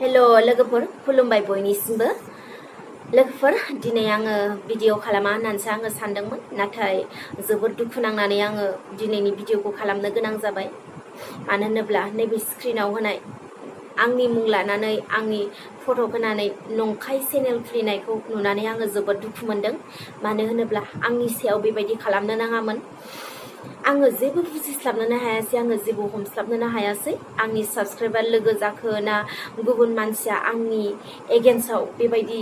hello लोगोफोर खुलुमबाय बयनिसिमबो लोगोफोर दिनै आङो भिडिअ खालामा होननानैसो आङो सानदोंमोन नाथाय जोबोद दुखु नांनानै आङो दिनैनि भिडिअखौ खालामनो गोनां जाबाय मानो होनोब्ला नैबे स्क्रिनाव होनाय आंनि मुं लानानै आंनि फट' होनानै नंखाय चेनेल खुलिनायखौ नुनानै आङो जोबोद दुखु मोनदों मानो होनोब्ला आंनि सायाव बेबायदि खालामनो नाङामोन आङो जेबो बुजिस्लाबनो हायासै आङो जेबो हमस्लाबनो हायासै आंनि साबस्क्राइबार लोगो जाखो ना गुबुन मानसिया आंनि एगेन्स्टआव बेबायदि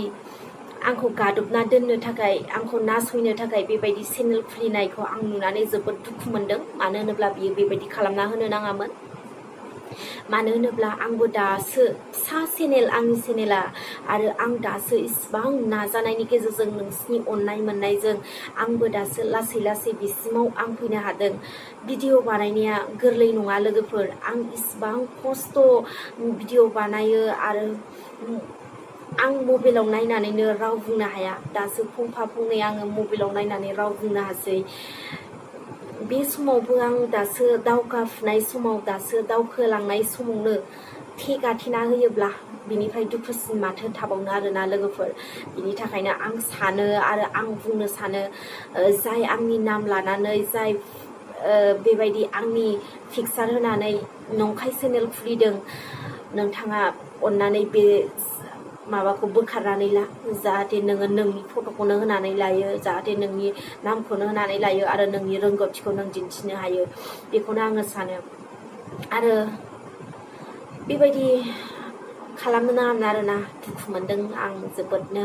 आंखौ गादबना दोननो थाखाय आंखौ नासयनो थाखाय बेबायदि चेनेल खुलिनायखौ आं नुनानै जोबोद दुखु मोनदों मानो होनोब्ला बियो बेबायदि खालामना होनो नाङामोन मानो होनोब्ला आंबो दासो फिसा चेनेल आंनि चेनेला आरो आं दासो इसिबां नाजानायनि गेजेरजों नोंसिनि अननाय मोननायजों आंबो दासो लासै लासै बिसिमाव आं फैनो हादों भिडिअ बानायनाया गोरलै नङा लोगोफोर आं इसिबां खस्थ' भिडिअ बानायो आरो आं मबाइलाव नायनानैनो राव बुंनो हाया दासो फंफा फंनै आङो मबाइलाव नायनानै राव बुंनो हासै बे समावबो आं दासो दावगाफुनाय समाव दासो दावखोलांनाय समावनो गाथेना होयोब्ला बिनिफ्राय दुखुसिन माथो थाबावनो आरोना लोगोफोर बिनि थाखायनो आं सानो आरो आं बुंनो सानो जाय आंनि नाम लानानै जाय बेबायदि आंनि पिक्सार होनानै नंखाय चेनेल खुलिदों नोंथाङा अननानै बे माबाखौ बोखारनानै ला जाहाथे नोङो नोंनि फट'खौनो होनानै लायो जाहाथे नोंनि नामखौनो होनानै लायो आरो नोंनि रोंगौथिखौ नों दिन्थिनो हायो बेखौनो आङो सानो आरो बेबायदि खालामनो नाङामोन आरोना दुखु मोनदों आं जोबोदनो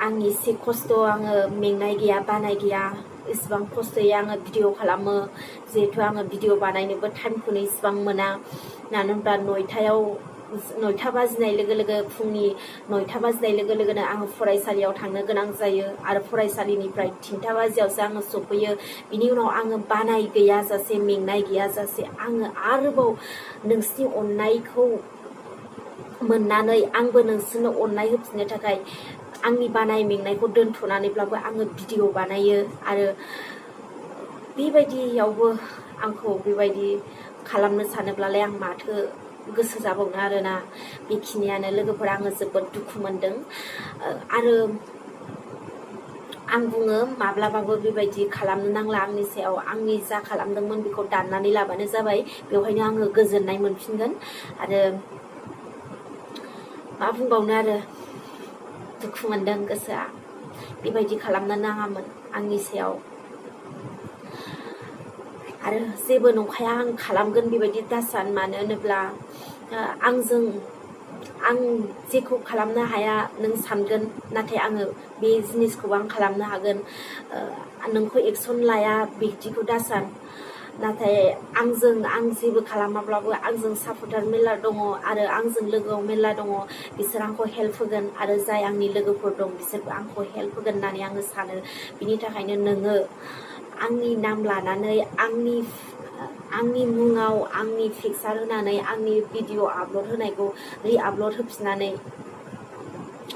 आंनि एसे खस्थ' आङो मेंनाय गैया बानाय गैया इसिबां खस्थ'यै आङो भिडिअ खालामो जिहेथु आङो भिडिअ बानायनोबो टाइमखौनो इसिबां मोना मानो होनब्ला नयथा बाजिनाय लोगो लोगो फुंनि 9टा बाजिनाय लोगो लोगोनो आङो फरायसालियाव थांनो गोनां जायो आरो फरायसालिनिफ्राय 3टा बाजियावसो आङो सफैयो बिनि उनाव आङो बानाय गैयाजासे मेंनाय गैयाजासे आङो आरोबाव नोंसिनि अननायखौ मोननानै आंबो नोंसोरनो अननाय होफिननो थाखाय आंनि बानाय मेंनायखौ दोनथ'नानैब्लाबो आङो भिडिअ बानायो आरो बेबायदियावबो आंखौ बेबायदि खालामनो सानोब्लालाय आं माथो गोसो जाबावनो आरोना बेखिनियानो लोगोफोर आङो जोबोद दुखु मोनदों आरो आं बुङो माब्लाबाबो बेबायदि खालामनो नांला आंनि सायाव आंनि जा खालामदोंमोन बेखौ दाननानै लाबानो जाबाय बेवहायनो आङो गोजोननाय मोनफिनगोन आरो मा बुंबावनो आरो दुखु मोनदों गोसोआ बेबायदि खालामनो नाङामोन आंनि सायाव आरो जेबो नंखाया आं खालामगोन बेबायदि दासान मानो होनोब्ला आं जेखौ खालामनो हाया नों सानगोन नाथाय आङो बे जिनिसखौबो आं खालामनो हागोन नोंखौ एक्सन लाया बिदिखौ दासान नाथाय आं जेबो खालामाब्लाबो आंजों सापर्टार मेरला दङ आरो आंजों लोगोआव मेरला दङ बिसोर आंखौ हेल्प होगोन आरो जाय आंनि लोगोफोर दं बिसोरबो आंखौ हेल्प होगोन होननानै आङो सानो बिनि थाखायनो नोङो आंनि नाम लानानै आंनि मुङाव आंनि पिक्सार होनानै आंनि भिडिअ आपल'ड होनायखौ रि-आपल'ड होफिननानै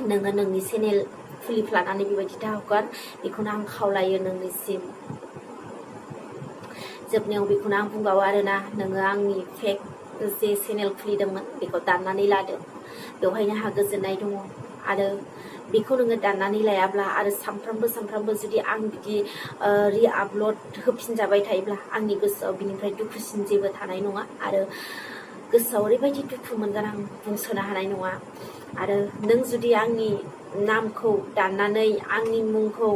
नोङो नोंनि चेनेल खुलिफ्लानानै बेबायदि दाहगार बेखौनो आं खावलायो नोंनिसिम जोबनायाव बेखौनो आं बुंबावो आरोना नोङो आंनि फेक जे चेनेल खुलिदोंमोन बेखौ दाननानै लादो बेवहायनो आंहा गोजोननाय दङ आरो बेखौ नोङो दाननानै लायाब्ला आरो सानफ्रामबो जुदि आं बिदि रि-आपल'ड होफिनजाबाय थायोब्ला आंनि गोसोआव बिनिफ्राय दुखुसिन जेबो थानाय नङा आरो गोसोआव ओरैबायदि दुखु मोनगोन आं बुंसोनो हानाय नङा आरो नों जुदि आंनि नामखौ दाननानै आंनि मुंखौ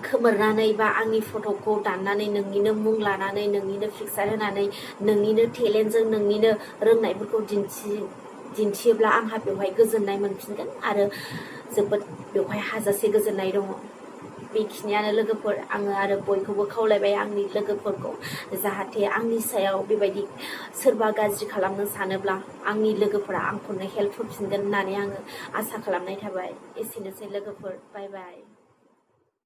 खोमोरनानै बा आंनि फट'खौ दाननानै नोंनिनो मुं लानानै नोंनिनो पिक्सार होनानै नोंनिनो टेलेन्टजों नोंनिनो रोंनायफोरखौ दिन्थियोब्ला आंहा बेवहाय गोजोननाय मोनफिनगोन आरो जोबोद बेवहाय हाजासे गोजोननाय दङ बेखिनियानो लोगोफोर आङो आरो बयखौबो खावलायबाय आंनि लोगोफोरखौ जाहाथे आंनि सायाव बेबायदि सोरबा गाज्रि खालामनो सानोब्ला आंनि लोगोफोरा आंखौनो हेल्प होफिनगोन होननानै आङो आसा खालामनाय थाबाय एसेनोसै लोगोफोर बाय बाय